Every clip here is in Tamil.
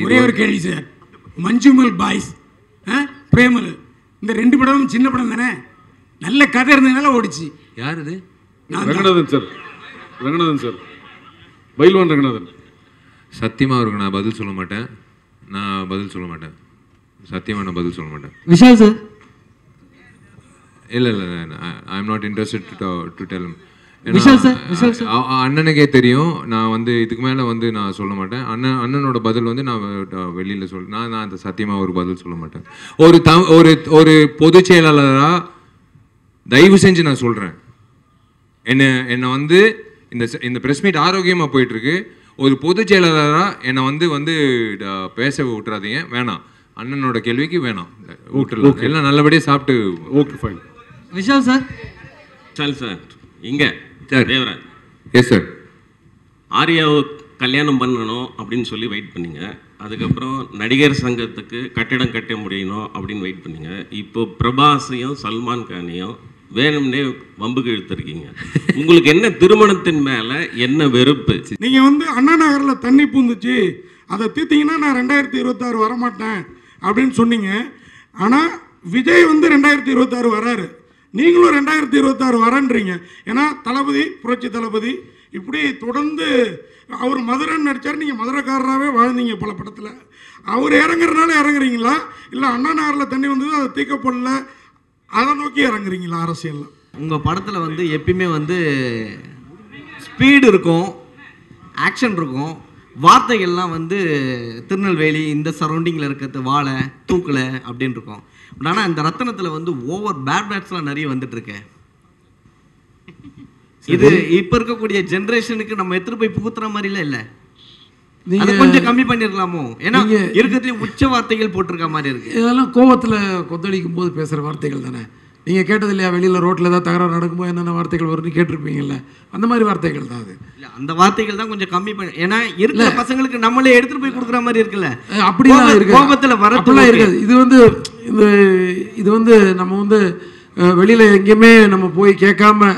ஒரே ஒரு கேள்வி சார், மஞ்சுமல் பாய்ஸ் பிரேமல் இந்த 2 படமும் சின்ன படம் தானே, நல்ல கதை இருந்ததுனால ஓடிச்சு. யார் இது? Ranganathan sir, Ranganathan sir, Bayilvan Ranganathan. சத்தியமாக அவருக்கு நான் பதில் சொல்ல மாட்டேன், சத்தியமாக நான் பதில் சொல்ல மாட்டேன். விஷால் சார்? இல்லை I am not interested to tell. அண்ணனுக்கே தெரியும், நான் வந்து இதுக்கு மேலே வந்து நான் சொல்ல மாட்டேன். அண்ணனோட பதில் வந்து நான் வெளியில் நான் அந்த சத்தியமாக ஒரு பதில் சொல்ல மாட்டேன். ஒரு பொதுச் செயலாளராக தயவு செஞ்சு நான் சொல்கிறேன், என்னை வந்து இந்த ப்ரெஸ் மீட் ஆரோக்கியமாக போயிட்டுருக்கு. ஒரு பொதுச் செயலாளராக என்னை வந்து பேச விட்டுறாதீங்க, வேணாம். அண்ணனோட கேள்விக்கு வேணாம், விட்டுருலாம். எல்லாம் நல்லபடியாக சாப்பிட்டு. Okay fine. Vishal sir? Vishal sir இங்கே சார். தேவராஜ். Yes sir. ஆர்யாவை கல்யாணம் பண்ணணும் அப்படின்னு சொல்லி வெயிட் பண்ணிங்க. அதுக்கப்புறம் நடிகர் சங்கத்துக்கு கட்டிடம் கட்ட முடியணும் அப்படின்னு வெயிட் பண்ணிங்க. இப்போ பிரபாஸையும் சல்மான் கானையும் வேணும்னே வம்புக்கு இழுத்துருக்கீங்க. உங்களுக்கு என்ன திருமணத்தின் மேலே என்ன வெறுப்பு? நீங்கள் வந்து அண்ணா நகரில் தண்ணி பூந்துச்சு, அதை தீர்த்தீங்கன்னா நான் 2026 வரமாட்டேன் அப்படின்னு சொன்னீங்க. ஆனால் விஜய் வந்து 2026 வராரு, நீங்களும் 2026 வரன்றீங்க. ஏன்னா தளபதி, புரட்சி தளபதி இப்படி தொடர்ந்து அவர் மதுரைன்னு நடித்தார், நீங்கள் மதுரைக்காரராகவே வாழ்ந்தீங்க பல படத்தில். அவர் இறங்குறதுனால இறங்குறீங்களா, இல்லை அண்ணா நகரில் தண்ணி வந்தது அதை தீர்க்கப்படல அதை நோக்கி இறங்குறீங்களா அரசியலில்? உங்கள் படத்தில் வந்து எப்பயுமே வந்து ஸ்பீடு இருக்கும், ஆக்ஷன் இருக்கும், வார்த்தைகள்லாம் வந்து திருநெல்வேலி இந்த சரௌண்டிங்கில் இருக்கிறது வாழை தூக்கலை அப்படின்னு இருக்கும். பட் ஆனால் இந்த ரத்தனத்தில் வந்து ஓவர் பேட்ஸ்லாம் நிறைய வந்துட்டுருக்கு. இது இப்போ இருக்கக்கூடிய ஜென்ரேஷனுக்கு நம்ம எடுத்துகிட்டு போய் புகுத்துற மாதிரிலாம் இல்லை. அதை கொஞ்சம் கம்மி பண்ணிருக்கலாமோ? ஏன்னா இருக்கிறதுல உச்ச வார்த்தைகள் போட்டிருக்க மாதிரி இருக்கு. இதெல்லாம் கோவத்தில் கொந்தளிக்கும் போது பேசுகிற வார்த்தைகள் தானே. நீங்கள் கேட்டது இல்லையா, வெளியில் ரோட்டில் ஏதாவது தகராறு நடக்கும்போது என்னென்ன வார்த்தைகள் வரும்னு கேட்டிருப்பீங்கல்ல, அந்த மாதிரி வார்த்தைகள் தான் அது. இல்லை அந்த வார்த்தைகள் தான் கொஞ்சம் கம்மி பண்ணி, ஏன்னா இருக்கிற பசங்களுக்கு நம்மளே எடுத்துகிட்டு போய் கொடுக்குற மாதிரி இருக்குல்ல, அப்படிலாம் இருக்கு. கோபத்தில் வரப்பெல்லாம் இருக்காது. இது வந்து நம்ம வந்து வெளியில் எங்கேயுமே நம்ம போய் கேட்காம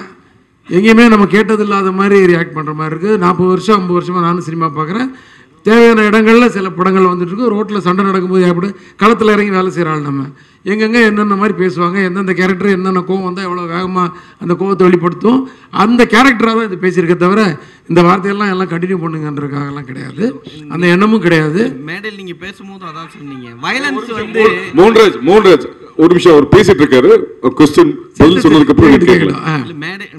எங்கேயுமே நம்ம கேட்டது இல்லாத மாதிரி ரியாக்ட் பண்ணுற மாதிரி இருக்குது. 40 வருஷம் 50 வருஷமாக நானும் சினிமா பார்க்குறேன். தேவையான இடங்களில் சில படங்கள் வந்துட்டுருக்கு. ரோட்டில் சண்டை நடக்கும்போது எப்படி களத்தில் இறங்கி வேலை செய்கிற ஆள் நம்ம எங்கெங்கே என்னென்ன மாதிரி பேசுவாங்க, எந்தெந்த கேரக்டர் என்னென்ன கோவம் வந்தால் எவ்வளோ வேகமாக அந்த கோவத்தை வெளிப்படுத்தும், அந்த கேரக்டராக தான் இது பேசியிருக்க தவிர இந்த வார்த்தையெல்லாம் எல்லாம் கண்டினியூ பண்ணுங்கன்றதுக்காகலாம் கிடையாது, அந்த எண்ணமும் கிடையாது. மேடையில் நீங்கள் பேசும்போது அதான் சொன்னீங்க, வயலன்ஸ் வந்து மோகன்ராஜ் ஒரு நிமிஷம் அவர் பேசிட்டு இருக்காரு, கொஸ்டின் பதில் சொன்னதுக்கு அப்புறம் கேட்கலாம்.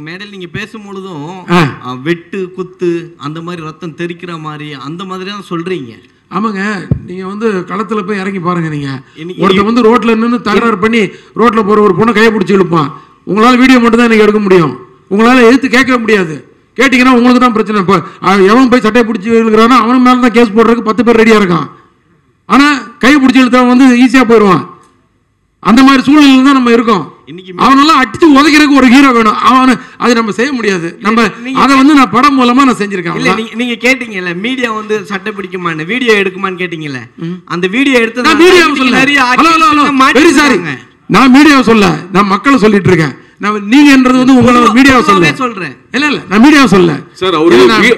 மேடையில் நீங்க பேசும்பொழுதும் வெட்டு குத்து அந்த மாதிரி ரத்தம் தெறிக்கிற மாதிரி அந்த மாதிரி தான் சொல்றீங்க. ஆமாங்க, நீங்க வந்து களத்துல போய் இறங்கி பாருங்க. நீங்க ஒருத்தர் வந்து ரோட்ல நின்று தகராறு பண்ணி ரோட்ல போற ஒரு பொண்ணை கையை பிடிச்சி இழுப்பான். உங்களால வீடியோ மட்டும் தான் எனக்கு எடுக்க முடியும், உங்களால எதிர்த்து கேட்க முடியாது. கேட்டீங்கன்னா உங்களுக்கு தான் பிரச்சனை. இப்போ எவன் போய் சட்டையை பிடிச்சி இழுக்கிறானோ அவன் மேல தான் கேஸ் போடுறதுக்கு 10 பேர் ரெடியா இருக்கான். ஆனா கையை பிடிச்சி இழுத்தவன் வந்து ஈஸியா போயிடுவான். அந்த மாதிரி சூழ்நிலையில தான் நம்ம இருக்கோம். அவனெல்லாம் அடிச்சு உதைக்கிறதுக்கு ஒரு ஹீரோ வேணும். அவனை அது நம்ம செய்ய முடியாது. நம்ம அதை வந்து நான் படம் மூலமா நான் செஞ்சிருக்கேன். இல்ல நீங்க கேட்டீங்கல்ல, மீடியா வந்து சட்டை பிடிக்குமான்னு, வீடியோ எடுக்குமான்னு கேட்டீங்கல்ல, அந்த வீடியோ எடுத்து நான் வீடியோ சொல்ல. வெரி சாரி, நான் மீடியாவை சொல்ல, நான் மக்களை சொல்லிட்டு இருக்கேன். நீங்கன்றது வந்து உங்களோட மீடியாவை சொல்றேன். இல்ல நான் மீடியாவை சொல்ல சார். அவரு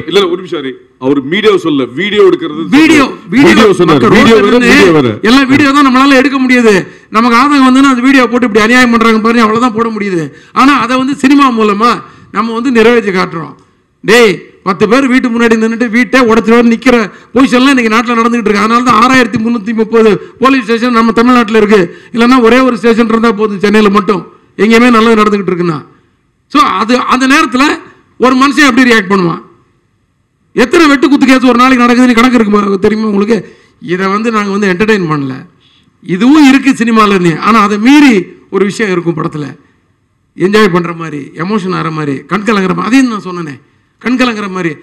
இல்ல ஒரு நிமிஷம், அவர் மீடியாவை சொல்ல, வீடியோ எடுக்கிறது வீடியோ சொன்னாரு. எல்லாம் வீடியோ தான் நம்மளால எடுக்க முடியுது. நமக்கு ஆதங்கம் வந்து அந்த வீடியோ போட்டு இப்படி அநியாயம் பண்றாங்க பாருங்க, அவ்வளவுதான் போட முடியுது. ஆனா அதை வந்து சினிமா மூலமா நம்ம வந்து நிறைவேற்றி காட்டுறோம். டேய் 10 பேர் வீட்டு முன்னாடி நின்றுட்டு வீட்டை உடச்சு நிக்கிற பொசிஷன்லாம் இன்னைக்கு நாட்டில் நடந்துகிட்டு இருக்கு. அதனால தான் 6330 போலீஸ் ஸ்டேஷன் நம்ம தமிழ்நாட்டில் இருக்கு. இல்லைன்னா ஒரே ஒரு ஸ்டேஷன் இருந்தால் போதும் சென்னையில் மட்டும், எங்கேயுமே நல்லது நடந்துகிட்டு இருக்குன்னா. ஸோ அது அந்த நேரத்தில் ஒரு மனுஷன் எப்படி ரியாக்ட் பண்ணுவான்? எத்தனை வெட்டு குத்து கேஸ் ஒரு நாளைக்கு நடக்குதுன்னு கணக்கு இருக்கு தெரியுமா உங்களுக்கு? இதை வந்து நாங்கள் வந்து என்டர்டெயின் பண்ணல, இதுவும் இருக்குது சினிமாவில். ஆனால் அதை மீறி ஒரு விஷயம் இருக்கும் படத்தில், என்ஜாய் பண்ணுற மாதிரி, எமோஷன் ஆகிற மாதிரி, கண்கலங்கிற மாதிரி. அதையும் நான் சொன்னேனே, கண்கலங்கிற மாதிரி.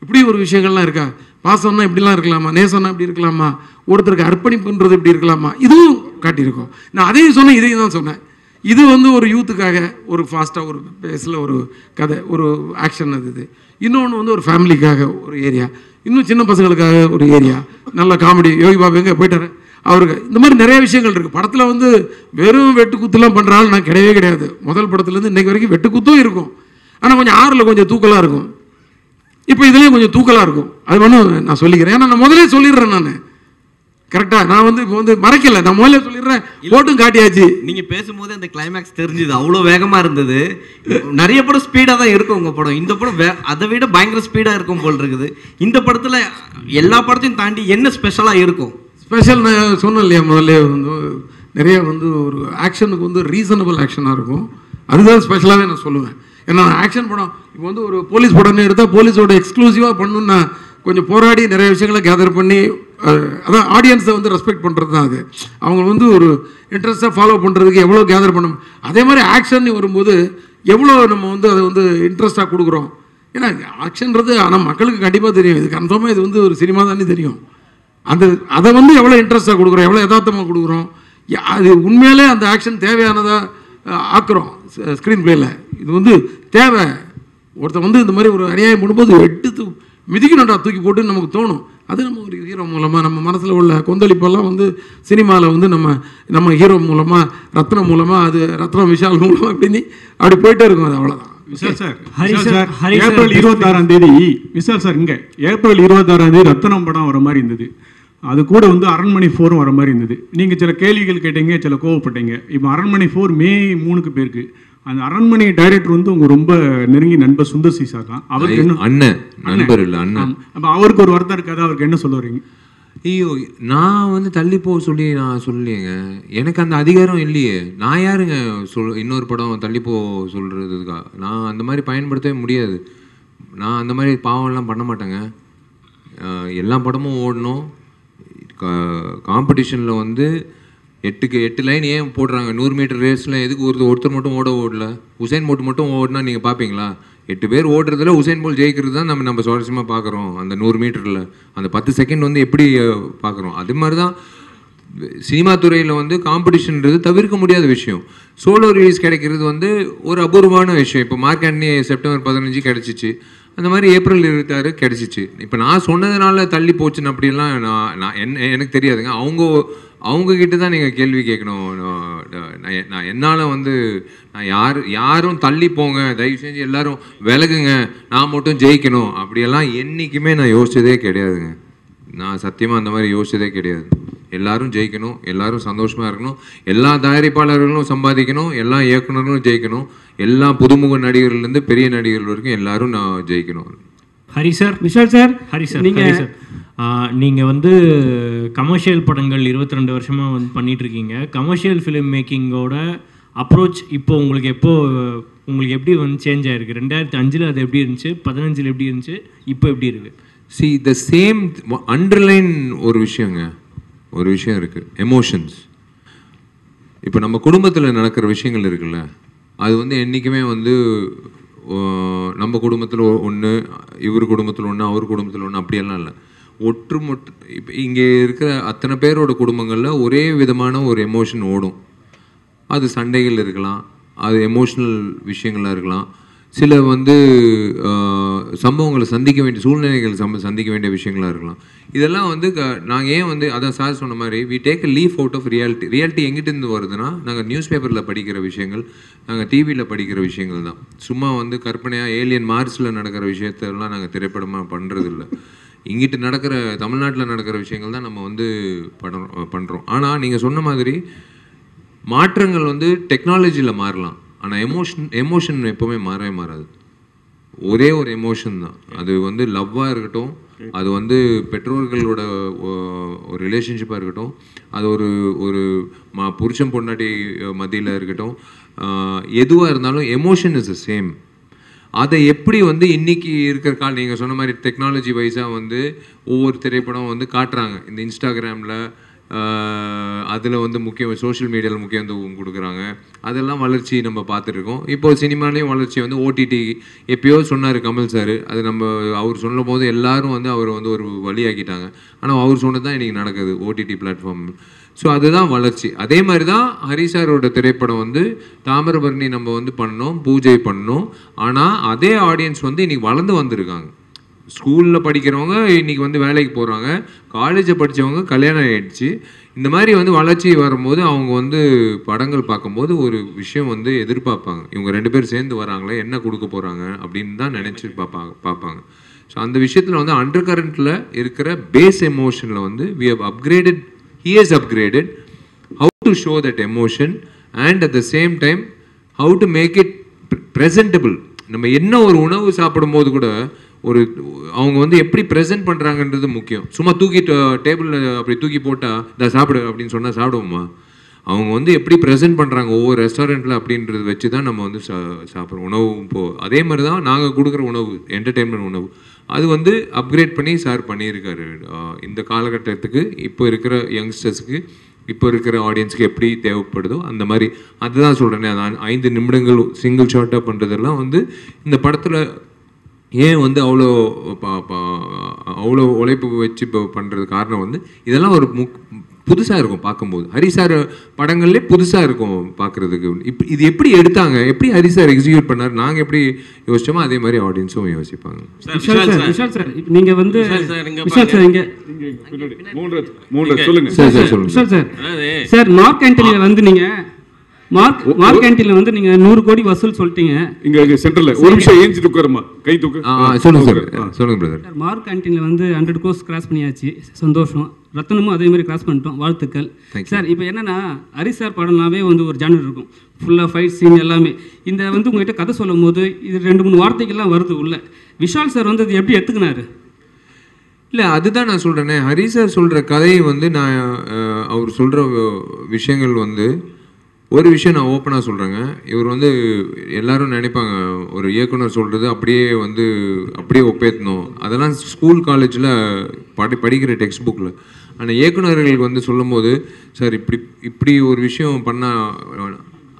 இப்படி ஒரு விஷயங்கள்லாம் இருக்கா? பாசம்னா இப்படிலாம் இருக்கலாமா, நேசம்னா இப்படி இருக்கலாமா, ஒருத்தருக்கு அர்ப்பணிப்புன்றது இப்படி இருக்கலாமா, இதுவும் காட்டியிருக்கோம். நான் அதையும் சொன்னேன், இதையும் தான் சொன்னேன். இது வந்து ஒரு யூத்துக்காக ஒரு ஃபாஸ்ட்டாக ஒரு பேஸில் ஒரு கதை, ஒரு ஆக்ஷன். அது இன்னொன்று வந்து ஒரு ஃபேமிலிக்காக ஒரு ஏரியா, இன்னும் சின்ன பசங்களுக்காக ஒரு ஏரியா, நல்ல காமெடி. யோகி பாபு எங்கே போயிட்டாரு அவருக்கு, இந்த மாதிரி நிறைய விஷயங்கள் இருக்குது படத்தில். வந்து வெறும் வெட்டு குத்துலாம் பண்ணுறாள் நான் கிடையவே கிடையாது. முதல் படத்துலேருந்து இன்றைக்கு வரைக்கும் வெட்டு குத்தும் இருக்கும், ஆனால் கொஞ்சம் ஆறில் கொஞ்சம் தூக்கலாக இருக்கும். இப்போ இதுலேயும் கொஞ்சம் தூக்கலாக இருக்கும். அது வேணும் நான் சொல்லிக்கிறேன். ஏன்னா நான் முதலே சொல்லிடுறேன். நான் கரெக்டாக நான் வந்து இப்போ வந்து மறைக்கலை, நான் முதல்ல சொல்லிடுறேன். போட்டும் காட்டியாச்சு. நீங்கள் பேசும்போது அந்த கிளைமேக்ஸ் தெரிஞ்சுது, அவ்வளோ வேகமாக இருந்தது. நிறைய படம் ஸ்பீடாக தான் இருக்கும் உங்கள் படம். இந்த படம் அதை விட பயங்கர ஸ்பீடாக இருக்கும் போல் இருக்குது. இந்த படத்தில் எல்லா படத்தையும் தாண்டி என்ன ஸ்பெஷலாக இருக்கும்? ஸ்பெஷல் நான் சொன்னேன் இல்லையா முதல்ல, வந்து நிறைய வந்து ஒரு ஆக்ஷனுக்கு வந்து ரீசனபிள் ஆக்ஷனாக இருக்கும். அதுதான் ஸ்பெஷலாகவே நான் சொல்லுவேன். ஏன்னா ஆக்ஷன் படம் இப்போ வந்து ஒரு போலீஸ் படம்னு எடுத்தால் போலீஸோட எக்ஸ்க்ளூசிவாக பண்ணணுன்னா கொஞ்சம் போராடி நிறைய விஷயங்களை கேதர் பண்ணி, அதான் ஆடியன்ஸை வந்து ரெஸ்பெக்ட் பண்ணுறது தான் அது. அவங்க வந்து ஒரு இன்ட்ரெஸ்ட்டாக ஃபாலோ பண்ணுறதுக்கு எவ்வளோ கேதர் பண்ணணும். அதே மாதிரி ஆக்ஷன் வரும்போது எவ்வளோ நம்ம வந்து அதை வந்து இன்ட்ரெஸ்ட்டாக கொடுக்குறோம். ஏன்னா ஆக்ஷன்றது ஆனால் மக்களுக்கு கண்டிப்பாக தெரியும், இது கன்ஃபார்மாக இது வந்து ஒரு சினிமா தானே தெரியும். அதை வந்து எவ்வளோ இன்ட்ரெஸ்ட்டாக கொடுக்குறோம், எவ்வளோ யதார்த்தமாக கொடுக்குறோம், அது உண்மையிலே அந்த ஆக்ஷன் தேவையானதாக ஆக்குறோம் ஸ்க்ரீன் பிளேயில். இது வந்து தேவை. ஒருத்தர் வந்து இந்த மாதிரி ஒரு அநியாயம் பண்ணும்போது எடுத்து மிதிக்கணும்டா தூக்கி போட்டு நமக்கு தோணும். அது நம்ம ஒரு ஹீரோ மூலமாக நம்ம மனசில் உள்ள கொந்தளிப்பெல்லாம் வந்து சினிமாவில் வந்து நம்ம ஹீரோ மூலமாக, ரத்னம் மூலமாக, அது ரத்னம் விஷால் மூலமாக அப்படி போயிட்டே இருக்கும். அது அவ்வளோதான். விஷால் சார், ஏப்ரல் 26ஆம் தேதி விஷால் சார் இங்கே ஏப்ரல் 26ஆம் தேதி ரத்னம் படம் வர மாதிரி இருந்தது. அது கூட வந்து அரண்மனை 4 வர மாதிரி இருந்தது. நீங்கள் சில கேள்விகள் கேட்டீங்க, சில கோவப்பட்டீங்க. இப்போ அரண்மனை 4 May 3க்கு போயிருக்கு. அந்த அரண்மனை டைரக்டர் வந்து உங்க ரொம்ப நெருங்கி நண்பர் சுந்தர் சி சார் தான். அவருக்கு என்ன அண்ணன் நண்பர் இல்லை அண்ணன். அப்போ அவருக்கு ஒரு வருத்தம் இருக்காது, அவருக்கு என்ன சொல்ல வரீங்க? ஐயோ, நான் வந்து தள்ளி போக சொல்லி நான் சொல்லலையேங்க. எனக்கு அந்த அதிகாரம் இல்லையே. நான் யாருங்க இன்னொரு படம் தள்ளி போக சொல்கிறதுக்கா? நான் அந்த மாதிரி பயன்படுத்தவே முடியாது. நான் அந்த மாதிரி பாவம்லாம் பண்ண மாட்டேங்க. எல்லா படமும் ஓடணும். காம்படிஷனில் வந்து 8 லைன் ஏன் போடுறாங்க? 100 மீட்டர் ரேஸில் எதுக்கு ஒருத்தர் மட்டும் ஓடல? உசைன் போல்ட் மட்டும் ஓடினா நீங்கள் பார்ப்பீங்களா? 8 பேர் ஓடுறதுல உசைன் போல்ட் ஜெயிக்கிறது தான் நம்ம சுவாரஸ்யமாக பார்க்குறோம். அந்த 100 மீட்டரில் அந்த 10 செகண்ட் வந்து எப்படி பார்க்குறோம்? அது மாதிரி தான் சினிமா துறையில் வந்து காம்படிஷன்ன்றது தவிர்க்க முடியாத விஷயம். சோலோ ரிலீஸ் கிடைக்கிறது வந்து ஒரு அபூர்வமான விஷயம். இப்போ மார்க் ஆண்டனி செப்டம்பர் 15 கிடச்சிச்சு, அந்த மாதிரி ஏப்ரல் 26 கிடச்சிச்சு. இப்போ நான் சொன்னதுனால தள்ளி போச்சுன்னு அப்படிலாம் நான் எனக்கு தெரியாதுங்க. அவங்கக்கிட்ட தான் நீங்கள் கேள்வி கேட்கணும். நான் என்னால் வந்து நான் யாரும் தள்ளி போங்க, தயவு செஞ்சு எல்லாரும் விலகுங்க, நான் மட்டும் ஜெயிக்கணும் அப்படியெல்லாம் என்றைக்குமே நான் யோசிச்சதே கிடையாதுங்க. நான் சத்தியமாக அந்த மாதிரி யோசிச்சதே கிடையாது. எல்லாரும் ஜெயிக்கணும், எல்லாரும் சந்தோஷமாக இருக்கணும், எல்லா தயாரிப்பாளர்களும் சம்பாதிக்கணும், எல்லா இயக்குநர்களும் ஜெயிக்கணும், எல்லா புதுமுக நடிகர்கள்லேருந்து பெரிய நடிகர்கள் வரைக்கும் எல்லாரும் நான் ஜெயிக்கணும். Hari sir, Vishal sir, Hari sir, நீங்கள் வந்து கமர்ஷியல் படங்கள் 22 வருஷமாக வந்து பண்ணிகிட்ருக்கீங்க. கமர்ஷியல் ஃபிலிம் மேக்கிங்கோட அப்ரோச் இப்போ உங்களுக்கு எப்படி வந்து சேஞ்ச் ஆகிருக்கு? 2005 அது எப்படி இருந்துச்சு, 15 எப்படி இருந்துச்சு, இப்போ எப்படி இருக்குது? சி த சேம் அண்டர்லைன் ஒரு விஷயம் இருக்குது, எமோஷன்ஸ். இப்போ நம்ம குடும்பத்தில் நடக்கிற விஷயங்கள் இருக்குல்ல, அது வந்து என்றைக்குமே வந்து நம்ம குடும்பத்தில் ஒன்று, இவர் குடும்பத்தில் ஒன்று, அவர் குடும்பத்தில் ஒன்று, அப்படியெல்லாம் இல்லை. இப்போ இங்கே இருக்கிற அத்தனை பேரோட குடும்பங்களில் ஒரே விதமான ஒரு எமோஷன் ஓடும். அது சண்டைகள் இருக்கலாம், அது எமோஷ்னல் விஷயங்களாக இருக்கலாம், சில வந்து சம்பவங்களை சந்திக்க வேண்டிய சூழ்நிலைகள் சந்திக்க வேண்டிய விஷயங்களாக இருக்கலாம். இதெல்லாம் வந்து நாங்கள் ஏன் வந்து அதான் சார் சொன்ன மாதிரி we take a leaf out of reality எங்கிட்டேருந்து வருதுன்னா, நாங்கள் நியூஸ் பேப்பரில் படிக்கிற விஷயங்கள், நாங்கள் டிவியில் படிக்கிற விஷயங்கள் தான். சும்மா வந்து கற்பனையாக ஏலியன் மார்ஸில் நடக்கிற விஷயத்தெல்லாம் நாங்கள் திரைப்படமாக பண்ணுறதில்ல. இங்கிட்டு நடக்கிற தமிழ்நாட்டில் நடக்கிற விஷயங்கள் தான் நம்ம வந்து பண்ணுறோம். ஆனால் நீங்கள் சொன்ன மாதிரி மாற்றங்கள் வந்து டெக்னாலஜியில் மாறலாம், ஆனால் எமோஷன் எப்போவுமே மாறவே மாறாது. ஒரே ஒரு எமோஷன் தான். அது வந்து லவ்வாக இருக்கட்டும், அது வந்து பெற்றோர்களோட ஒரு ரிலேஷன்ஷிப்பாக இருக்கட்டும், அது ஒரு புருஷன் பொண்டாட்டி மத்தியில் இருக்கட்டும், எதுவாக இருந்தாலும் எமோஷன் இஸ் த சேம். அதை எப்படி வந்து இன்றைக்கி இருக்கிற நீங்கள் சொன்ன மாதிரி டெக்னாலஜி வைஸாக வந்து ஒவ்வொரு திரைப்படம் வந்து காட்டுறாங்க. இந்த இன்ஸ்டாகிராமில் அதில் வந்து சோஷியல் மீடியாவில் முக்கியத்துவம் கொடுக்குறாங்க. அதெல்லாம் வளர்ச்சி நம்ம பார்த்துருக்கோம். இப்போது சினிமாலேயும் வளர்ச்சி வந்து ஓடிடி எப்பயோ சொன்னார் கமல் சார். அது அவர் சொல்லும் போது எல்லோரும் வந்து அவர் வந்து ஒரு வழியாக்கிட்டாங்க. ஆனால் அவர் சொன்னது தான் இன்றைக்கி நடக்குது ஓடிடி பிளாட்ஃபார்ம். ஸோ அதுதான் வளர்ச்சி. அதே மாதிரி தான் ஹரிசாரோட திரைப்படம் வந்து தாமிரபரணி நம்ம வந்து பண்ணோம், பூஜை பண்ணோம். ஆனால் அதே ஆடியன்ஸ் வந்து இன்றைக்கி வளர்ந்து வந்திருக்காங்க. ஸ்கூலில் படிக்கிறவங்க இன்றைக்கி வந்து வேலைக்கு போகிறாங்க, காலேஜை படித்தவங்க கல்யாணம் ஆகிடுச்சு. இந்த மாதிரி வந்து வளர்ச்சி வரும்போது அவங்க வந்து படங்கள் பார்க்கும்போது ஒரு விஷயம் வந்து எதிர்பார்ப்பாங்க, இவங்க 2 பேர் சேர்ந்து வராங்களே என்ன கொடுக்க போகிறாங்க அப்படின்னு தான் நினச்சி பார்ப்பாங்க. ஸோ அந்த விஷயத்தில் வந்து அண்டர் கரண்ட்டில் இருக்கிற பேஸ் எமோஷனில் வந்து we have upgraded, he has upgraded how to show that emotion and at the same time how to make it presentable. நம்ம என்ன ஒரு உணவு சாப்பிடும்போது கூட ஒரு அவங்க வந்து எப்படி ப்ரெசென்ட் பண்ணுறாங்கன்றது முக்கியம். சும்மா தூக்கிட்டு டேபிளில் அப்படி தூக்கி போட்டால் இதை சாப்பிடு அப்படின்னு சொன்னால் சாப்பிடுவோமா? அவங்க வந்து எப்படி ப்ரெசென்ட் பண்ணுறாங்க ஒவ்வொரு ரெஸ்டாரண்ட்டில் அப்படின்றது வச்சு தான் நம்ம வந்து சாப்பிட்றோம். உணவு அதே மாதிரி தான் நாங்கள் கொடுக்குற உணவு, என்டர்டெயின்மெண்ட் உணவு, அது வந்து அப்கிரேட் பண்ணி சார் பண்ணியிருக்காரு. இந்த காலகட்டத்துக்கு இப்போ இருக்கிற யங்ஸ்டர்ஸுக்கு, இப்போ இருக்கிற ஆடியன்ஸுக்கு எப்படி தேவைப்படுதோ அந்த மாதிரி. அதுதான் சொல்கிறேனே, அது 5 நிமிடங்கள் சிங்கிள் ஷார்ட்டாக பண்ணுறதெல்லாம் வந்து இந்த படத்தில் ஏன் வந்து அவ்வளோ உழைப்பு வச்சு இப்போ பண்ணுறது காரணம் வந்து இதெல்லாம் ஒரு புதுசாக இருக்கும் பார்க்கும்போது. ஹரி சார் படங்கள்லேயே புதுசாக இருக்கும் பார்க்குறதுக்கு. இது எப்படி எடுத்தாங்க, எப்படி ஹரி சார் எக்ஸிக்யூட் பண்ணார், நாங்கள் எப்படி யோசிச்சோமோ அதே மாதிரி ஆடியன்ஸும் யோசிப்பாங்க. விஷால் சார் நீங்கள் வந்து விஷால் சார் இங்கே சொல்லுங்க விஷால் சார் சார் மார்க் ஆண்டனியில் வந்து நீங்கள் மார்க் ஆண்டனியில் வந்து நீங்கள் 100 கோடி வசூல் சொல்லிட்டீங்க. இங்கே சென்டரில் ஒரு நிமிஷம் ஏஞ்சிட்டு உட்காருமா, கை தூக்கு. சொல்லுங்க சார், சொல்லுங்க பிரதர். மார்க் ஆண்டனியில் வந்து 100 crores கிராஸ் பண்ணியாச்சு, சந்தோஷம். ரத்தனமும் அதே மாதிரி கிராஸ் பண்ணிட்டோம், வாழ்த்துக்கள் சார். இப்போ என்னன்னா ஹரி சார் படம்னாவே வந்து ஒரு ஜானர் இருக்கும், ஃபுல்லாக ஃபைட் சீன் எல்லாமே. இந்த வந்து உங்கள்கிட்ட கதை சொல்லும் போது இது 2-3 வார்த்தைகள்லாம் வருது உள்ள. விஷால் சார் வந்து அது எப்படி எடுத்துக்கினாரு? இல்லை, அதுதான் நான் சொல்கிறேனே, ஹரி சார் சொல்கிற கதையை வந்து நான் அவர் சொல்கிற விஷயங்கள் வந்து ஒரு விஷயம் நான் ஓப்பனாக சொல்கிறேங்க. இவர் வந்து எல்லாரும் நினைப்பாங்க ஒரு இயக்குனர் சொல்கிறது அப்படியே ஒப்பேற்றணும், அதெல்லாம் ஸ்கூல் காலேஜில் படிக்கிற டெக்ஸ்ட் புக்கில். ஆனால் இயக்குநர்களுக்கு வந்து சொல்லும் போது சார் இப்படி ஒரு விஷயம் பண்ணால்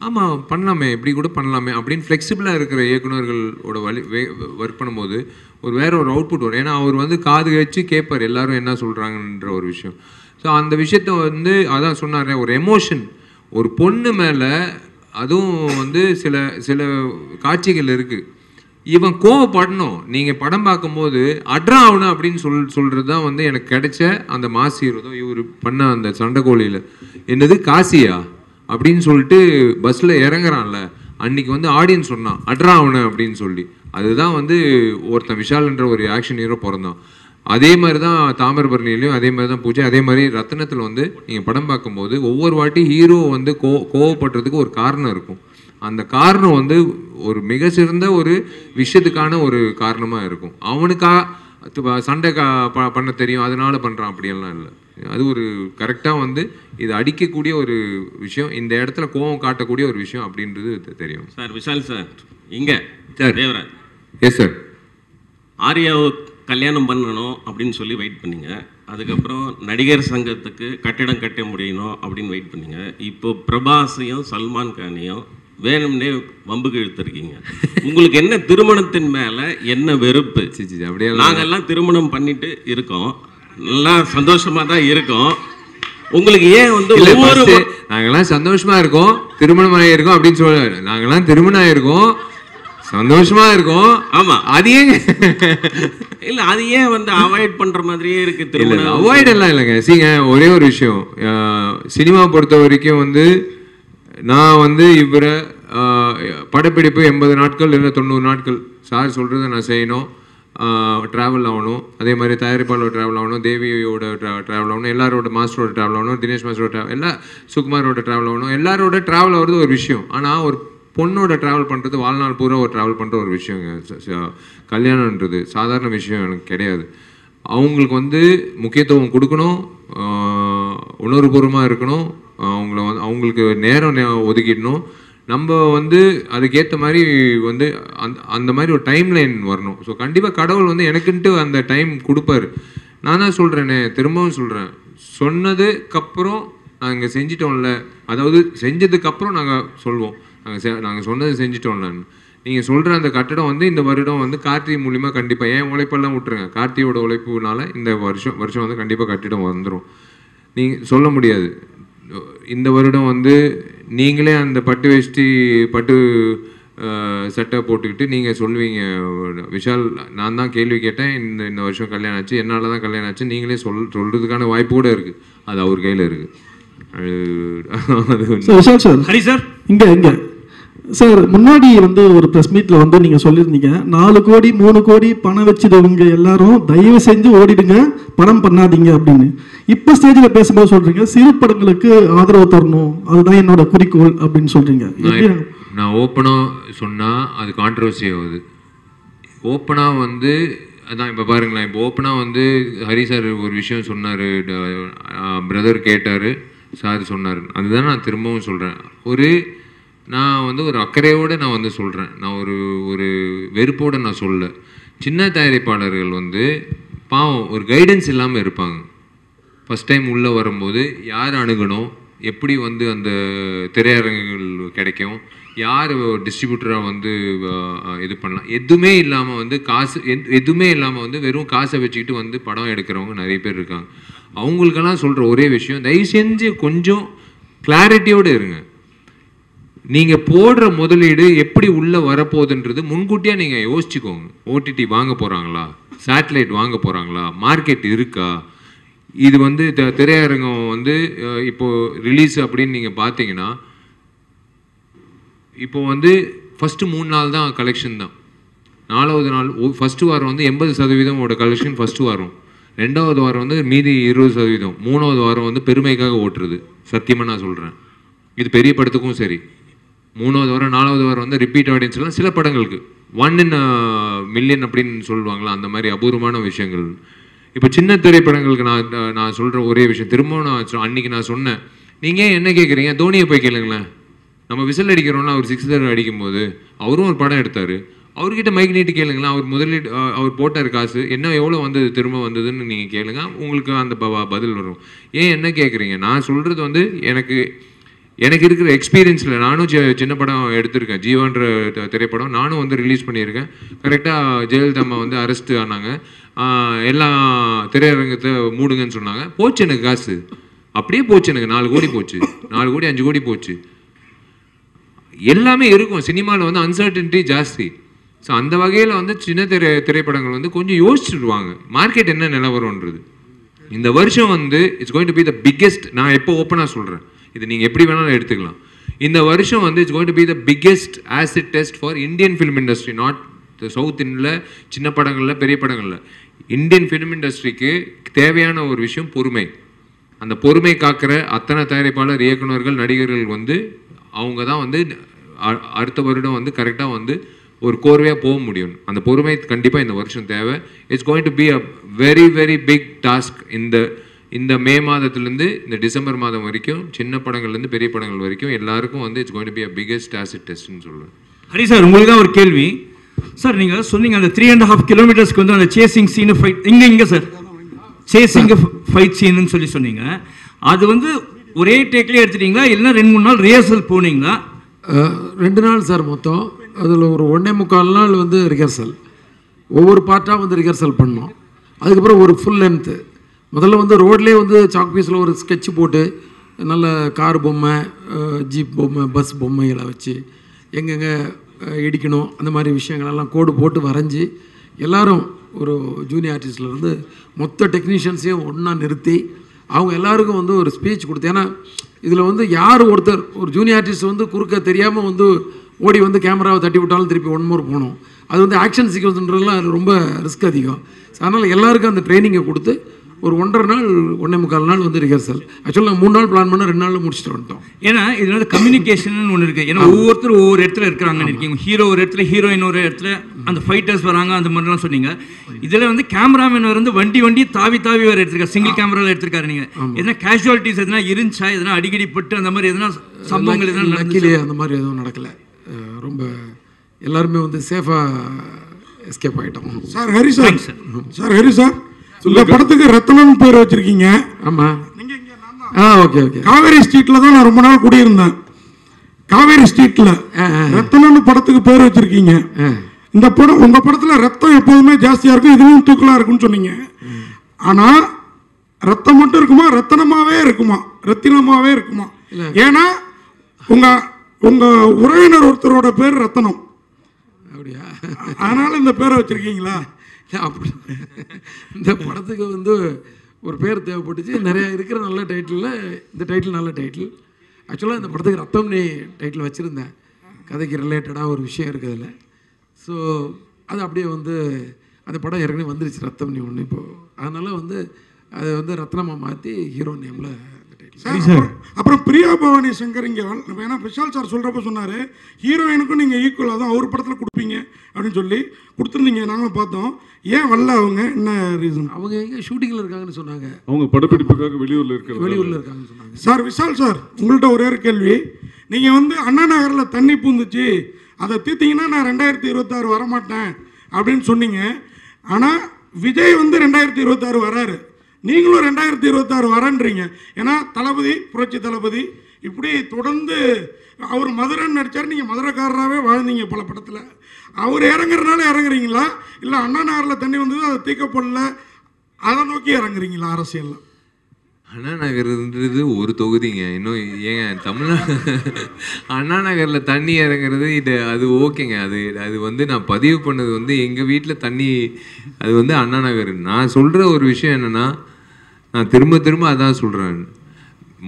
ஆமாம் பண்ணலாமே, இப்படி கூட பண்ணலாமே அப்படின்னு ஃப்ளெக்சிபிளாக இருக்கிற இயக்குநர்களோட ஒர்க் பண்ணும்போது வேற ஒரு அவுட்புட் வரும். ஏன்னா அவர் வந்து காது வச்சு கேட்பார் எல்லாரும் என்ன சொல்கிறாங்கன்ற ஒரு விஷயம். ஸோ அந்த விஷயத்த வந்து அதான் சொன்னார், ஒரு எமோஷன் ஒரு பொண்ணு மேலே, அதுவும் வந்து சில காட்சிகள் இருக்குது, இவன் கோவப்படணும். நீங்கள் படம் பார்க்கும்போது அட்ரா ஆகணும் அப்படின்னு சொல்கிறது தான் வந்து எனக்கு கிடைச்ச அந்த மாசீரதோ இவர் பண்ண அந்த சண்டைக்கோழியில். என்னது காசியா அப்படின்னு சொல்லிட்டு பஸ்ஸில் இறங்குறான்ல, அன்னைக்கு வந்து ஆடியன்ஸ் சொன்னான் அட்ரா ஆகணும் அப்படின்னு சொல்லி. அதுதான் வந்து ஒருத்தன் விஷால்ன்ற ஒரு ஆக்ஷன் ஹீரோ பிறந்தான். அதே மாதிரி தான் தாமிரபரணிலையும் அதே மாதிரி தான் பூஜை. அதே மாதிரி ரத்னத்தில் வந்து நீங்கள் படம் பார்க்கும்போது ஒவ்வொரு வாட்டி ஹீரோ வந்து கோவப்படுறதுக்கு ஒரு காரணம் இருக்கும். அந்த காரணம் வந்து ஒரு மிக சிறந்த ஒரு விஷயத்துக்கான ஒரு காரணமாக இருக்கும். அவனுக்காக சண்டை பண்ண தெரியும் அதனால பண்ணுறான் அப்படியெல்லாம் இல்லை. அது ஒரு கரெக்டாக வந்து இது அடிக்கக்கூடிய ஒரு விஷயம், இந்த இடத்துல கோவம் காட்டக்கூடிய ஒரு விஷயம் அப்படின்றது தெரியும். சார் விஷால் சார் இங்கே சார் தேவராஜ். Yes sir. ஆர்யாவை கல்யாணம் பண்ணணும் அப்படின்னு சொல்லி வெயிட் பண்ணீங்க. அதுக்கப்புறம் நடிகர் சங்கத்துக்கு கட்டிடம் கட்ட முடியணும் அப்படின்னு வெயிட் பண்ணீங்க. இப்போ பிரபாஸையும் சல்மான் கானையும் வேணும்னே வம்புக்கு இழுத்துருக்கீங்க. உங்களுக்கு என்ன திருமணத்தின் மேலே என்ன வெறுப்பு? அப்படியே நாங்கெல்லாம் திருமணம் பண்ணிட்டு இருக்கோம், நல்லா சந்தோஷமாக தான் இருக்கோம். உங்களுக்கு ஏன் வந்து ஒவ்வொரு நாங்கெல்லாம் சந்தோஷமா இருக்கோம், திருமணம் ஆகியிருக்கோம் அப்படின்னு சொல்ல, நாங்கெல்லாம் திருமணம் ஆகிருக்கோம், சந்தோஷமா இருக்கும். ஆமா, அது ஏன் இல்ல அது ஏன் வந்து அவாய்ட் பண்ற மாதிரியே இருக்கு? திருமணம் அவாய்ட் எல்லாம் இல்லைங்க. சீங்க ஒரே ஒரு விஷயம், சினிமா பொறுத்த வரைக்கும் வந்து நான் வந்து இவரை படப்பிடிப்பு 80 நாட்கள் இல்லை 90 நாட்கள் சார் சொல்கிறத நான் செய்யணும், ட்ராவல் ஆகணும். அதே மாதிரி தயாரிப்பாளோட ட்ராவல் ஆகணும், தேவியோட ட்ராவல் ஆகணும், எல்லாரோட மாஸ்டரோட ட்ராவல் ஆகணும், தினேஷ் மாஸ்டரோட ட்ராவல், சுகுமாரோட ட்ராவல் ஆகணும். எல்லாரோட ட்ராவல் ஆகிறது ஒரு விஷயம். ஆனால் ஒரு பொண்ணோட ட்ராவல் பண்ணுறது வாழ்நாள் பூரா ஒரு ட்ராவல் பண்ணுற ஒரு விஷயங்க. கல்யாணன்றது சாதாரண விஷயம் எனக்கு கிடையாது. அவங்களுக்கு வந்து முக்கியத்துவம் கொடுக்கணும், உணர்வுபூர்வமாக இருக்கணும், அவங்களுக்கு நேரம் ஒதுக்கிடணும். நம்ம வந்து அதுக்கேற்ற மாதிரி வந்து அந்த மாதிரி ஒரு டைம் லைன் வரணும். ஸோ கண்டிப்பாக கடவுள் வந்து எனக்குன்ட்டு அந்த டைம் கொடுப்பாரு. நான் தான் சொல்கிறேனே, திரும்பவும் சொல்கிறேன், சொன்னதுக்கப்புறம் நாங்கள் செஞ்சிட்டோம்ல, அதாவது செஞ்சதுக்கப்புறம் நாங்கள் சொல்வோம் நாங்கள் சொன்னது செஞ்சிட்டோம்லன்னு. நீங்கள் சொல்கிற அந்த கட்டடம் வந்து இந்த வருடம் வந்து கார்த்தி மூலிமா கண்டிப்பாக, ஏன் உழைப்பெல்லாம் விட்டுருங்க, கார்த்தியோட உழைப்புனால இந்த வருஷம் வந்து கண்டிப்பாக கட்டிடம் வந்துடும். நீங்கள் சொல்ல முடியாது. இந்த வருடம் வந்து நீங்களே அந்த பட்டு வேஷ்டி பட்டு சட்டை போட்டுக்கிட்டு நீங்கள் சொல்லுவீங்க, விஷால் நான் தான் கேள்வி கேட்டேன், இந்த வருஷம் கல்யாணம் ஆச்சு, என்னால் தான் கல்யாணம் ஆச்சு, நீங்களே சொல்கிறதுக்கான வாய்ப்பு கூட இருக்குது. அது அவர் கையில் இருக்குது. விஷால் சார், ஹரி சார், இங்கே சார் முன்னாடி வந்து ஒரு ப்ரெஸ் மீட்டில் வந்து நீங்கள் சொல்லியிருந்தீங்க 4 கோடி 3 கோடி பணம் வச்சுடுவங்க எல்லாரும் தயவு செஞ்சு ஓடிடுங்க, படம் பண்ணாதீங்க அப்படின்னு. இப்போ ஸ்டேஜில் பேசும்போது சொல்கிறீங்க சிறு படங்களுக்கு ஆதரவு தரணும், அதுதான் என்னோட குறிக்கோள் அப்படின்னு சொல்கிறீங்க. நான் ஓப்பனாக சொன்னால் அது கான்ட்ரவர்சி ஆகுது. ஓப்பனாக வந்து அதான் இப்போ பாருங்களேன், இப்போ ஓப்பனாக வந்து ஹரி சார் ஒரு விஷயம் சொன்னார், பிரதர் கேட்டார், சார் சொன்னார், அதுதான் நான் திரும்பவும் சொல்கிறேன். நான் வந்து ஒரு அக்கறையோடு நான் வந்து சொல்கிறேன், நான் ஒரு வெறுப்போடு நான் சொல்ல. சின்ன தயாரிப்பாளர்கள் வந்து பாவம் ஒரு கைடன்ஸ் இல்லாமல் இருப்பாங்க. ஃபஸ்ட் டைம் உள்ளே வரும்போது யார் அணுகணும், எப்படி வந்து அந்த திரையரங்குகள் கிடைக்கும், யார் டிஸ்ட்ரிபியூட்டராக வந்து இது பண்ணலாம், எதுவுமே இல்லாமல் வந்து எதுவுமே இல்லாமல் வந்து வெறும் காசை வச்சுக்கிட்டு வந்து படம் எடுக்கிறவங்க நிறைய பேர் இருக்காங்க. அவங்களுக்கெல்லாம் சொல்கிற ஒரே விஷயம், தயவு செஞ்சு கொஞ்சம் கிளாரிட்டியோடு இருங்க. நீங்கள் போடுற முதலீடு எப்படி உள்ளே வரப்போகுதுன்றது முன்கூட்டியாக நீங்கள் யோசிச்சுக்கோங்க. ஓடிடி வாங்க போகிறாங்களா, சேட்டலைட் வாங்க போகிறாங்களா, மார்க்கெட் இருக்கா, இது வந்து திரையரங்கம் வந்து இப்போது ரிலீஸ் அப்படின்னு நீங்கள் பார்த்தீங்கன்னா இப்போ வந்து ஃபஸ்ட்டு 3 நாள் தான் கலெக்ஷன் தான். 4வது நாள் ஃபஸ்ட்டு வாரம் வந்து 80% கலெக்ஷன் ஃபஸ்ட்டு வாரம், 2வது வாரம் வந்து மீதி 20%, 3வது வாரம் வந்து பெருமைக்காக ஓட்டுறது. சத்தியமாக நான் சொல்கிறேன், இது பெரிய படத்துக்கும் சரி. 3வது வாரம் 4வது வாரம் வந்து ரிப்பீட் ஆடியன்ஸ்லாம் சில படங்களுக்கு 1 in a million அப்படின்னு சொல்லுவாங்களா, அந்த மாதிரி அபூர்வமான விஷயங்கள். இப்போ சின்ன திரைப்படங்களுக்கு நான் சொல்கிற ஒரே விஷயம், திரும்பவும் நான் அன்றைக்கி நான் சொன்னேன், நீங்கள் என்ன கேட்குறீங்க, தோனியை போய் கேளுங்களேன். நம்ம விசில் அடிக்கிறோம்னா அவர் 6 அடிக்கும்போது அவரும் ஒரு படம் எடுத்தார், அவர்கிட்ட மைக் நீட்டு கேளுங்களேன், அவர் முதலீடு அவர் போட்டார் காசு என்ன எவ்வளோ வந்தது திரும்ப வந்ததுன்னு நீங்கள் கேளுங்க, உங்களுக்கு அந்த பதில் வரும். ஏன் என்ன கேட்குறீங்க, நான் சொல்கிறது வந்து எனக்கு இருக்கிற எக்ஸ்பீரியன்ஸில் நானும் சின்ன படம் எடுத்திருக்கேன். ஜீவான்ற திரைப்படம் நானும் வந்து ரிலீஸ் பண்ணியிருக்கேன். கரெக்டாக ஜெயலலிதா அம்மா வந்து அரெஸ்ட் ஆனாங்க, எல்லாம் திரையரங்கத்தை மூடுங்கன்னு சொன்னாங்க, போச்சு எனக்கு காசு, அப்படியே போச்சு எனக்கு 4 கோடி போச்சு, 4 கோடி 5 கோடி போச்சு. எல்லாமே இருக்கும் சினிமாவில் வந்து அன்சர்டனிட்டி ஜாஸ்தி. ஸோ அந்த வகையில் வந்து சின்ன திரைப்படங்கள் வந்து கொஞ்சம் யோசிச்சுடுவாங்க மார்க்கெட் என்ன நிலவரம்ன்றது. இந்த வருஷம் வந்து it's going to be the biggest, நான் எப்போ ஓப்பனாக சொல்கிறேன், இது நீங்கள் எப்படி வேணாலும் எடுத்துக்கலாம். இந்த வருஷம் வந்து it's going to be the biggest acid test for Indian film industry, not south இந்தியில் சின்ன படங்களில் பெரிய படங்களில். இந்தியன் ஃபிலிம் இண்டஸ்ட்ரிக்கு தேவையான ஒரு விஷயம் பொறுமை. அந்த பொறுமை காக்கிற அத்தனை தயாரிப்பாளர், இயக்குநர்கள், நடிகர்கள் வந்து அவங்க தான் வந்து அடுத்த வருடம் வந்து கரெக்டாக வந்து ஒரு கோர்வையாக போக முடியும். அந்த பொறுமை கண்டிப்பாக இந்த வருஷம் தேவை. It's going to be a very very big task. இந்த மே மாதத்துலேருந்து இந்த டிசம்பர் மாதம் வரைக்கும் சின்ன படங்கள்லேருந்து பெரிய படங்கள் வரைக்கும் எல்லாருக்கும் வந்து it's going to be a biggest acid டெஸ்ட்னு சொல்லுவேன். ஹரி சார், உங்களுக்கு தான் ஒரு கேள்வி சார். நீங்கள் சொன்னீங்க அந்த 3.5 கிலோமீட்டர்ஸ்க்கு வந்து அந்த சேசிங் சீனு ஃபைட் இங்கே சார் சேசிங் ஃபைட் சீனுன்னு சொல்லி சொன்னீங்க. அது வந்து ஒரே டேக்லேயே எடுத்துட்டீங்களா இல்லைன்னா 2-3 நாள் ரிஹர்சல் போனீங்களா? 2 நாள் சார் மொத்தம். அதில் ஒரு 1.25 நாள் வந்து ரிஹர்சல், ஒவ்வொரு பார்ட்டாக வந்து ரிஹர்சல் பண்ணோம். அதுக்கப்புறம் ஒரு ஃபுல் லென்த்து. முதல்ல வந்து ரோட்லேயே வந்து சாக் பீஸில் ஒரு ஸ்கெட்ச் போட்டு நல்ல கார் பொம்மை, ஜீப் பொம்மை, பஸ் பொம்மைகளை வச்சு எங்கெங்கே இடிக்கணும் அந்த மாதிரி விஷயங்களெல்லாம் கோடு போட்டு வரைஞ்சி எல்லாரும் ஒரு ஜூனியர் ஆர்டிஸ்ட்லேருந்து மொத்த டெக்னீஷியன்ஸையும் ஒன்றா நிறுத்தி அவங்க எல்லாருக்கும் வந்து ஒரு ஸ்பீச் கொடுத்து. ஏன்னா இதில் வந்து யார் ஒருத்தர் ஒரு ஜூனியர் ஆர்டிஸ்ட் வந்து குறுக்க தெரியாமல் வந்து ஓடி வந்து கேமராவை தட்டி விட்டாலும் திருப்பி 1 more போகணும். அது வந்து ஆக்ஷன் சீக்வன்ஸ்ன்றதுலாம் ரொம்ப ரிஸ்க் அதிகம். அதனால் எல்லாருக்கும் அந்த ட்ரைனிங்கை கொடுத்து ஒரு 1.5 நாள் 1.25 நாள் வந்து ரிஹர்சல். ஆக்சுவலாக நாங்கள் 3 நாள் பிளான் பண்ண 2 நாளில் முடிச்சுட்டு வந்துட்டோம். ஏன்னா இதில் வந்து கம்யூனிகேஷன் ஒன்று இருக்குது. ஏன்னா ஒவ்வொருத்தரும் ஒவ்வொரு இடத்துல இருக்கிறாங்கன்னு இருக்கீங்க. ஹீரோ ஒரு இடத்துல, ஹீரோயின் ஒரு இடத்துல, அந்த ஃபைட்டர்ஸ் வராங்க, அந்த மாதிரிலாம் சொன்னீங்க. இதில் வந்து கேமராமேன் வந்து வண்டி தாவி வேறு எடுத்திருக்காரு, சிங்கிள் கேமராவில் எடுத்திருக்காரு. நீங்கள் எதனா கேஷுவாலிட்டிஸ் எதனா இருந்துச்சா, எதனா அடிக்கடி பட்டு அந்த மாதிரி எதனா சம்பவங்கள் எதனா நடக்கலையே? அந்த மாதிரி எதுவும் நடக்கலை. ரொம்ப எல்லாருமே வந்து சேஃபாக எஸ்கேப் ஆகிட்டோம். Sir Hari sir, sir Hari sir, இந்த படத்துக்கு ரத்னம் பேர் வச்சிருக்கீங்க. ஆமாம். Okay okay. காவேரி ஸ்ட்ரீட்ல தான் நான் ரொம்ப நாள் குடியிருந்தேன். காவேரி ஸ்ட்ரீட்ல ரத்னம்னு படத்துக்கு பேர் வச்சிருக்கீங்க. இந்த படம் உங்க படத்துல ரத்தம் எப்போதுமே ஜாஸ்தியா இருக்கும், இதுவும் தூக்கலா இருக்கும்னு சொன்னீங்க. ஆனா ரத்தம் மட்டும் இருக்குமா, ரத்தனமாவே இருக்குமா, ரத்தினமாவே இருக்குமா? ஏன்னா உங்க உறவினர் ஒருத்தரோட பேர் ரத்தனம். அப்படியா? அதனால இந்த பேரை வச்சிருக்கீங்களா? அப்படி இந்த படத்துக்கு வந்து ஒரு பேர் தேவைப்பட்டுச்சு. நிறையா இருக்கிற நல்ல டைட்டிலில் இந்த டைட்டில் நல்ல டைட்டில். ஆக்சுவலாக இந்த படத்துக்கு ரத்தம்னு டைட்டில் வச்சுருந்தேன். கதைக்கு ரிலேட்டடாக ஒரு விஷயம் இருக்குது அதில். ஸோ அது அப்படியே வந்து அந்த படம் ஏற்கனவே வந்துருச்சு ரத்தம் நீ ஒன்று இப்போது. அதனால் வந்து அதை வந்து ரத்னமாக மாற்றி ஹீரோ நேமில். அப்புறம் பிரியா பவானி சங்கர் இங்கே வேணா விஷால் சார் சொல்கிறப்ப சொன்னார் ஹீரோயினுக்கும் நீங்கள் ஈக்குவலாக தான் அவர் படத்தில் கொடுப்பீங்க அப்படின்னு சொல்லி கொடுத்துருந்தீங்க, நாங்களும் பார்த்தோம். ஏன் வரல அவங்க, என்ன ரீசன்? அவங்க எங்கே ஷூட்டிங்கில் இருக்காங்கன்னு சொன்னாங்க. அவங்க படப்பிடிப்புக்காக வெளியூரில் இருக்காங்கன்னு சொன்னாங்க. சார் விஷால் சார் உங்கள்கிட்ட ஒரே ஒரு கேள்வி. நீங்கள் வந்து அண்ணா நகரில் தண்ணி பூந்துச்சு, அதை தீர்த்தீங்கன்னா நான் 2026 வரமாட்டேன் அப்படின்னு சொன்னீங்க. ஆனால் விஜய் வந்து 2026 வராரு, நீங்களும் 2026 வரன்றீங்க. ஏன்னா தளபதி, புரட்சி தளபதி இப்படி தொடர்ந்து அவர் மதுரைன்னு நடித்தார், நீங்கள் மதுரைக்காரராகவே வாழ்ந்தீங்க பல படத்தில். அவர் இறங்குறதுனால இறங்குறீங்களா, இல்லை அண்ணா நகரில் தண்ணி வந்தது அதை தீர்க்கப்படல அதை நோக்கி இறங்குறீங்களா அரசியலில்? அண்ணா நகர்ன்றது ஒரு தொகுதிங்க. இன்னும் ஏங்க தமிழ்நாடு அண்ணா நகரில் தண்ணி இறங்குறது இது அது ஓகேங்க. அது வந்து நான் பதிவு பண்ணது வந்து எங்கள் வீட்டில் தண்ணி அது வந்து அண்ணா நகர். நான் சொல்கிற ஒரு விஷயம் என்னென்னா, நான் திரும்ப அதான் சொல்கிறேன்.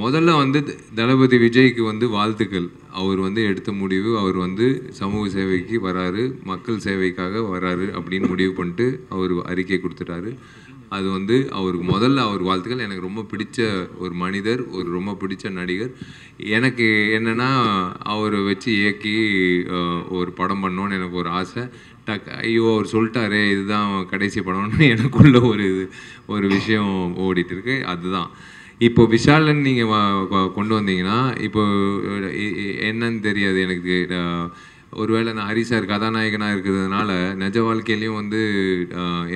முதல்ல வந்து தளபதி விஜய்க்கு வந்து வாழ்த்துக்கள். அவர் வந்து எடுத்த முடிவு, அவர் வந்து சமூக சேவைக்கு வராரு, மக்கள் சேவைக்காக வராரு அப்படின்னு முடிவு பண்ணிட்டு அவர் அறிக்கை கொடுத்துட்டாரு. அது வந்து அவருக்கு முதல்ல அவர் வாழ்த்துக்கள். எனக்கு ரொம்ப பிடிச்ச ஒரு மனிதர், ஒரு ரொம்ப பிடிச்ச நடிகர். எனக்கு என்னென்னா அவரை வச்சு இயக்கி ஒரு படம் பண்ணோன்னு எனக்கு ஒரு ஆசை. ஐயோ அவர் சொல்லிட்டாரே இதுதான் கடைசி படம்னு எனக்குள்ள ஒரு விஷயம் ஓடிட்டு இருக்கு. அதுதான் இப்போ விஷாலன் நீங்கள் கொண்டு வந்தீங்கன்னா இப்போ என்னன்னு தெரியாது எனக்கு. ஒருவேளை நான் ஹரி சார் கதாநாயகனாக இருக்கிறதுனால நிஜ வாழ்க்கையிலையும் வந்து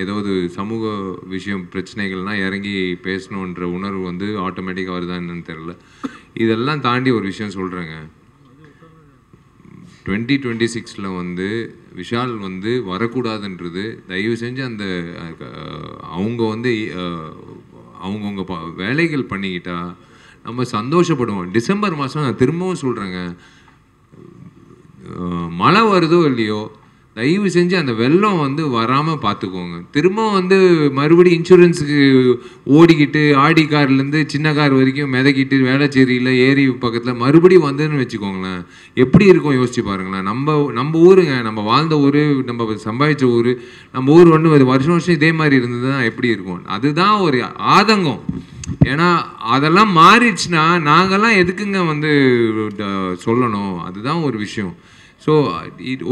ஏதாவது சமூக விஷயம் பிரச்சனைகள்னால் இறங்கி பேசணுன்ற உணர்வு வந்து ஆட்டோமேட்டிக்காக வருதா என்னன்னு தெரில. இதெல்லாம் தாண்டி ஒரு விஷயம் சொல்கிறேங்க. 2026 வந்து விஷால் வந்து வரக்கூடாதுன்றது தயவு செஞ்சு அந்த அவங்க வந்து அவங்கவுங்க வேலைகள் பண்ணிக்கிட்டா நம்ம சந்தோஷப்படுவோம். டிசம்பர் மாதம் நான் திரும்பவும் சொல்கிறேங்க, மழை வருதோ இல்லையோ தயவு செஞ்சு அந்த வெள்ளம் வந்து வராமல் பார்த்துக்கோங்க. திரும்ப வந்து மறுபடியும் இன்சூரன்ஸுக்கு ஓடிக்கிட்டு ஆடி கார்லேருந்து சின்ன கார் வரைக்கும் மிதக்கிட்டு வேளச்சேரியில் ஏரி பக்கத்தில் மறுபடியும் வந்துன்னு வச்சுக்கோங்களேன், எப்படி இருக்கும் யோசிச்சு பாருங்களேன். நம்ம ஊருங்க, நம்ம வாழ்ந்த ஊர், நம்ம சம்பாதிச்ச ஊர், நம்ம ஊர் ஒன்று வருஷம் இதே மாதிரி இருந்ததுன்னா எப்படி இருக்கும்? அதுதான் ஒரு ஆதங்கம். ஏன்னா அதெல்லாம் மாறிடுச்சுன்னா நாங்கள்லாம் எதுக்குங்க வந்து சொல்லணும்? அதுதான் ஒரு விஷயம். ஸோ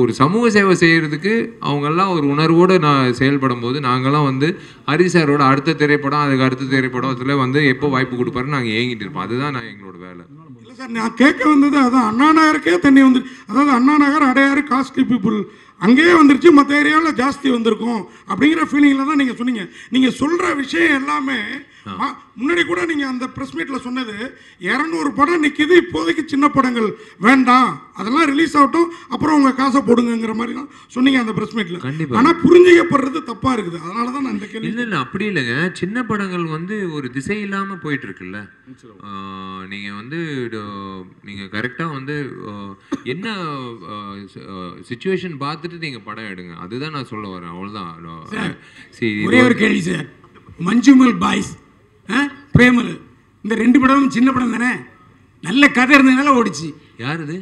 ஒரு சமூக சேவை செய்கிறதுக்கு அவங்கெல்லாம் ஒரு உணர்வோடு நான் செயல்படும் போது நாங்கள்லாம் வந்து ஹரி சாரோட அடுத்த திரைப்படம், அதுக்கு அடுத்த திரைப்படத்தில் வந்து எப்போ வாய்ப்பு கொடுப்பாருன்னு நாங்கள் ஏங்கிட்டு இருப்போம். அதுதான் நான் எங்களோட வேலை. இல்லை சார், நான் கேட்க வந்தது அதான், அண்ணா நகருக்கே தண்ணி வந்து, அதாவது அண்ணா நகர் அடையாறு காஸ்ட்லி பீப்புள் அங்கேயே வந்துருச்சு, மற்ற ஏரியாவில் ஜாஸ்தி வந்திருக்கும் அப்படிங்கிற ஃபீலிங்கில் தான் நீங்கள் சொன்னீங்க. நீங்கள் சொல்கிற விஷயம் எல்லாமே முன்னாடி கூட நீங்கள் அந்த ப்ரெஸ் மீட்டில் சொன்னது 200 படம் நிற்கிது, இப்போதைக்கு சின்ன படங்கள் வேண்டாம், அதெல்லாம் ரிலீஸ் ஆகட்டும், அப்புறம் உங்கள் காசை போடுங்கிற மாதிரி தான் சொன்னீங்க அந்த ப்ரெஸ் மீட்டில். கண்டிப்பாக. ஆனால் புரிஞ்சிக்கப்படுறது தப்பாக இருக்குது, அதனால தான் நான் இந்த கேள்வி. இல்லை அப்படி இல்லைங்க. சின்ன படங்கள் வந்து ஒரு திசை இல்லாமல் போயிட்டு இருக்குல்ல. நீங்கள் வந்து நீங்கள் கரெக்டாக வந்து என்ன சிச்சுவேஷன் பார்த்துட்டு நீங்கள் படம் எடுங்க, அதுதான் நான் சொல்ல வரேன். அவ்வளோதான். ஒரே ஒரு கேள்வி சார், மஞ்சுமல் பாய்ஸ், பிரேமல், இந்த 2 படமும் சின்ன படம் தானே, நல்ல கதை இருந்ததுனால ஓடிச்சு. யார் இது?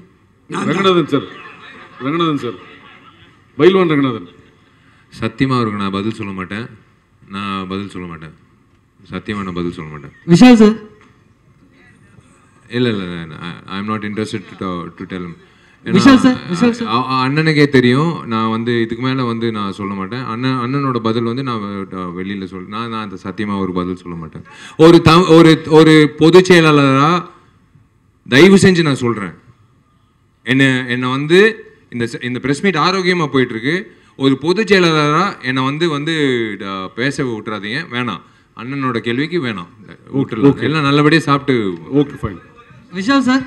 ரங்கநாதன் சார். ரங்கநாதன் சார், பைல்வான் ரங்கநாதன். சத்தியமாக அவருக்கு நான் பதில் சொல்ல மாட்டேன். சத்தியமாக நான் பதில் சொல்ல மாட்டேன். விஷால் சார்? இல்லை I am not interested to tell. அண்ணனுக்கே தெரியும். நான் வந்து இதுக்கு மேலே வந்து நான் சொல்ல மாட்டேன். அண்ணனோட பதில் வந்து நான் வெளியில் நான் அந்த சத்தியமாக ஒரு பதில் சொல்ல மாட்டேன். ஒரு பொதுச் செயலாளராக தயவு செஞ்சு நான் சொல்கிறேன், என்னை வந்து இந்த ப்ரெஸ் மீட் ஆரோக்கியமாக போயிட்டுருக்கு. ஒரு பொதுச் செயலாளராக என்னை வந்து பேச விட்டுறாதீங்க. வேணாம், அண்ணனோட கேள்விக்கு வேணாம், விட்டுடலாம். எல்லாம் நல்லபடியாக சாப்பிட்டு. Okay fine. விஷால் சார்.